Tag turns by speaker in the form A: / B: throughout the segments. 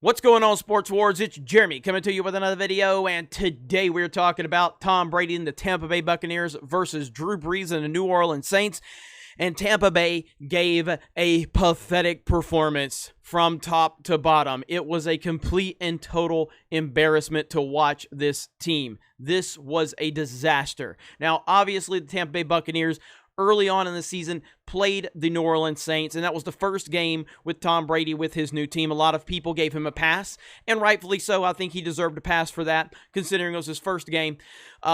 A: What's going on, Sports Wars? It's Jeremy coming to you with another video, and today we're talking about Tom Brady and the Tampa Bay Buccaneers versus Drew Brees and the New Orleans Saints. And Tampa Bay gave a pathetic performance from top to bottom. It was a complete and total embarrassment to watch this team. This was a disaster. Now, obviously, the Tampa Bay Buccaneers early on in the season played the New Orleans Saints, and that was the first game with Tom Brady with his new team. A lot of people gave him a pass, and rightfully so. I think he deserved a pass for that, considering it was his first game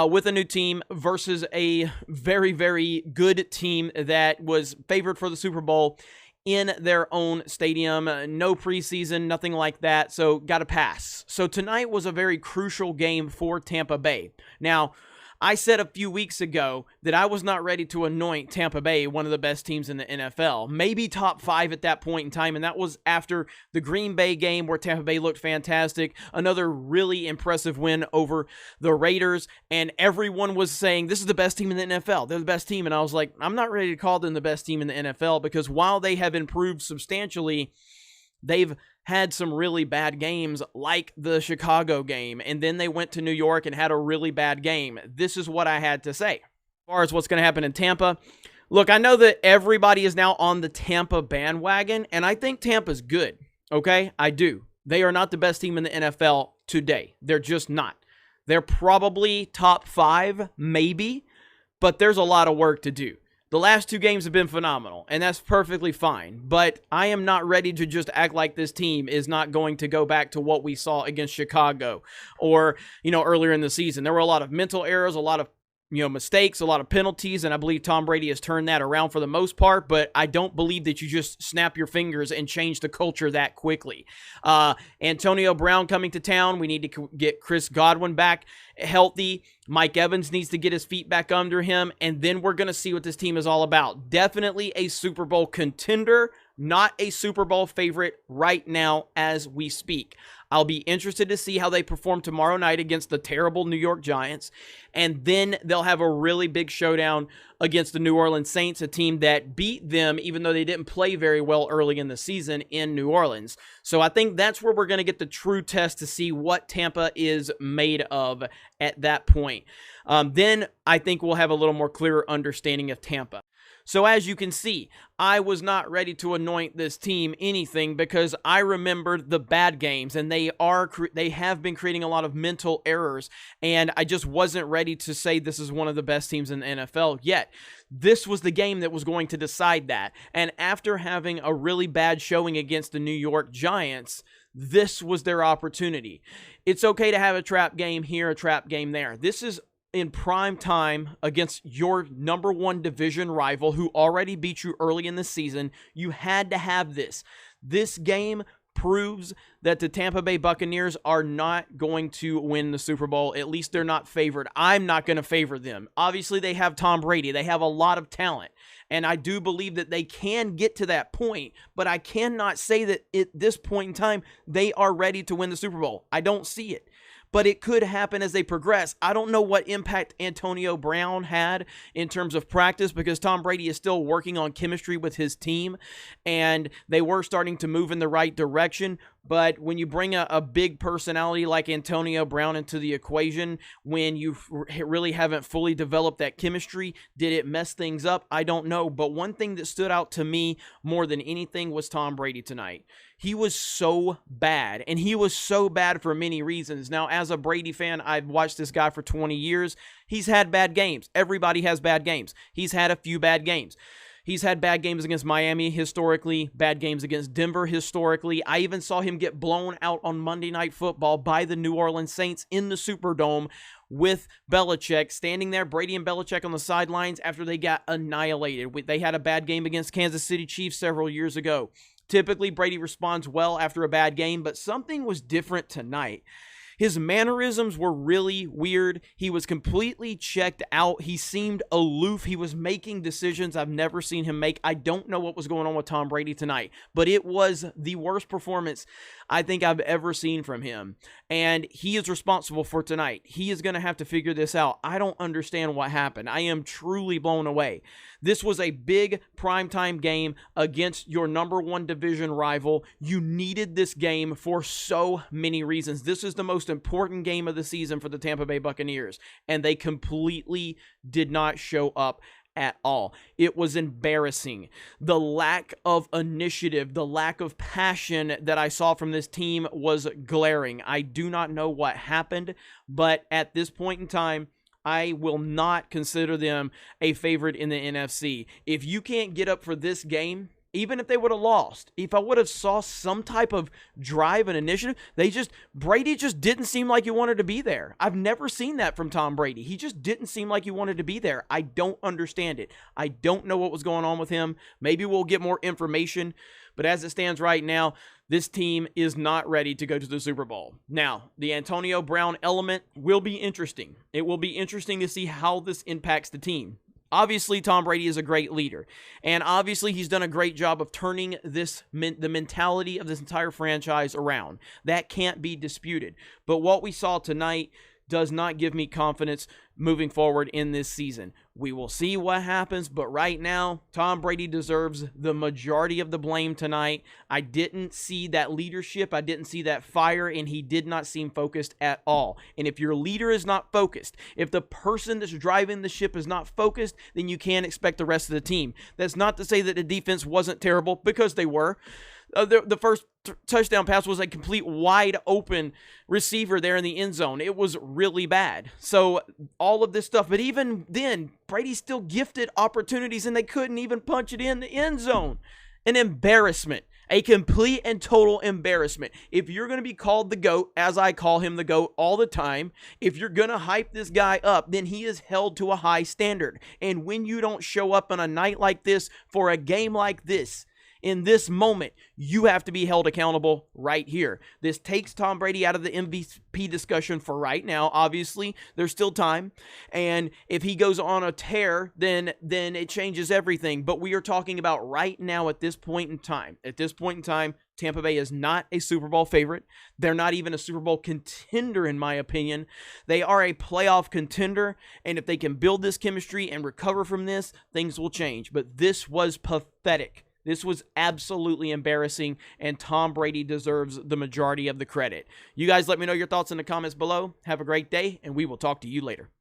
A: with a new team versus a very, very good team that was favored for the Super Bowl in their own stadium. No preseason, nothing like that, so got a pass. So tonight was a very crucial game for Tampa Bay. Now, I said a few weeks ago that I was not ready to anoint Tampa Bay one of the best teams in the NFL, maybe top 5 at that point in time, and that was after the Green Bay game where Tampa Bay looked fantastic, another really impressive win over the Raiders, and everyone was saying, this is the best team in the NFL, they're the best team, and I was like, I'm not ready to call them the best team in the NFL, because while they have improved substantially, they've had some really bad games like the Chicago game, and then they went to New York and had a really bad game. This is what I had to say. As far as what's going to happen in Tampa, look, I know that everybody is now on the Tampa bandwagon, and I think Tampa's good, okay? I do. They are not the best team in the NFL today. They're just not. They're probably top 5, maybe, but there's a lot of work to do. The last 2 games have been phenomenal, and that's perfectly fine, but I am not ready to just act like this team is not going to go back to what we saw against Chicago or, earlier in the season. There were a lot of mental errors, a lot of mistakes, a lot of penalties, and I believe Tom Brady has turned that around for the most part, but I don't believe that you just snap your fingers and change the culture that quickly. Antonio Brown coming to town. We need to get Chris Godwin back healthy. Mike Evans needs to get his feet back under him, and then we're going to see what this team is all about. Definitely a Super Bowl contender, not a Super Bowl favorite right now as we speak. I'll be interested to see how they perform tomorrow night against the terrible New York Giants, and then they'll have a really big showdown against the New Orleans Saints, a team that beat them even though they didn't play very well early in the season in New Orleans. So I think that's where we're going to get the true test to see what Tampa is made of at that point. Then I think we'll have a little more clearer understanding of Tampa. So as you can see, I was not ready to anoint this team anything because I remembered the bad games, and they have been creating a lot of mental errors, and I just wasn't ready to say this is one of the best teams in the NFL yet. This was the game that was going to decide that, and after having a really bad showing against the New York Giants, this was their opportunity. It's okay to have a trap game here, a trap game there. This is in prime time against your number 1 division rival who already beat you early in the season. You had to have this. This game proves that the Tampa Bay Buccaneers are not going to win the Super Bowl. At least they're not favored. I'm not going to favor them. Obviously, they have Tom Brady. They have a lot of talent. And I do believe that they can get to that point, but I cannot say that at this point in time, they are ready to win the Super Bowl. I don't see it. But it could happen as they progress. I don't know what impact Antonio Brown had in terms of practice because Tom Brady is still working on chemistry with his team, and they were starting to move in the right direction. But when you bring a big personality like Antonio Brown into the equation, when you really haven't fully developed that chemistry, did it mess things up? I don't know. But one thing that stood out to me more than anything was Tom Brady tonight. He was so bad, and he was so bad for many reasons. Now, as a Brady fan, I've watched this guy for 20 years. He's had bad games. Everybody has bad games. He's had a few bad games. He's had bad games against Miami historically, bad games against Denver historically. I even saw him get blown out on Monday Night Football by the New Orleans Saints in the Superdome with Belichick standing there, Brady and Belichick on the sidelines after they got annihilated. They had a bad game against Kansas City Chiefs several years ago. Typically, Brady responds well after a bad game, but something was different tonight. His mannerisms were really weird. He was completely checked out. He seemed aloof. He was making decisions I've never seen him make. I don't know what was going on with Tom Brady tonight, but it was the worst performance I think I've ever seen from him. And he is responsible for tonight. He is going to have to figure this out. I don't understand what happened. I am truly blown away. This was a big primetime game against your #1 division rival. You needed this game for so many reasons. This is the most important game of the season for the Tampa Bay Buccaneers, and they completely did not show up at all. It was embarrassing. The lack of initiative, the lack of passion that I saw from this team was glaring. I do not know what happened, but at this point in time, I will not consider them a favorite in the NFC. If you can't get up for this game, even if they would have lost, if I would have saw some type of drive and initiative, Brady just didn't seem like he wanted to be there. I've never seen that from Tom Brady. He just didn't seem like he wanted to be there. I don't understand it. I don't know what was going on with him. Maybe we'll get more information, but as it stands right now, this team is not ready to go to the Super Bowl. Now, the Antonio Brown element will be interesting. It will be interesting to see how this impacts the team. Obviously, Tom Brady is a great leader, and obviously he's done a great job of turning the mentality of this entire franchise around. That can't be disputed. But what we saw tonight does not give me confidence moving forward in this season. We will see what happens, but right now, Tom Brady deserves the majority of the blame tonight. I didn't see that leadership. I didn't see that fire, and he did not seem focused at all. And if your leader is not focused, if the person that's driving the ship is not focused, then you can't expect the rest of the team. That's not to say that the defense wasn't terrible, because they were. The first touchdown pass was a complete wide open receiver there in the end zone. It was really bad. So all of this stuff, but even then, Brady still gifted opportunities and they couldn't even punch it in the end zone. An embarrassment. A complete and total embarrassment. If you're going to be called the GOAT, as I call him the GOAT all the time, if you're going to hype this guy up, then he is held to a high standard. And when you don't show up on a night like this for a game like this, in this moment, you have to be held accountable right here. This takes Tom Brady out of the MVP discussion for right now. Obviously, there's still time. And if he goes on a tear, then it changes everything. But we are talking about right now at this point in time. At this point in time, Tampa Bay is not a Super Bowl favorite. They're not even a Super Bowl contender, in my opinion. They are a playoff contender. And if they can build this chemistry and recover from this, things will change. But this was pathetic. This was absolutely embarrassing, and Tom Brady deserves the majority of the credit. You guys let me know your thoughts in the comments below. Have a great day, and we will talk to you later.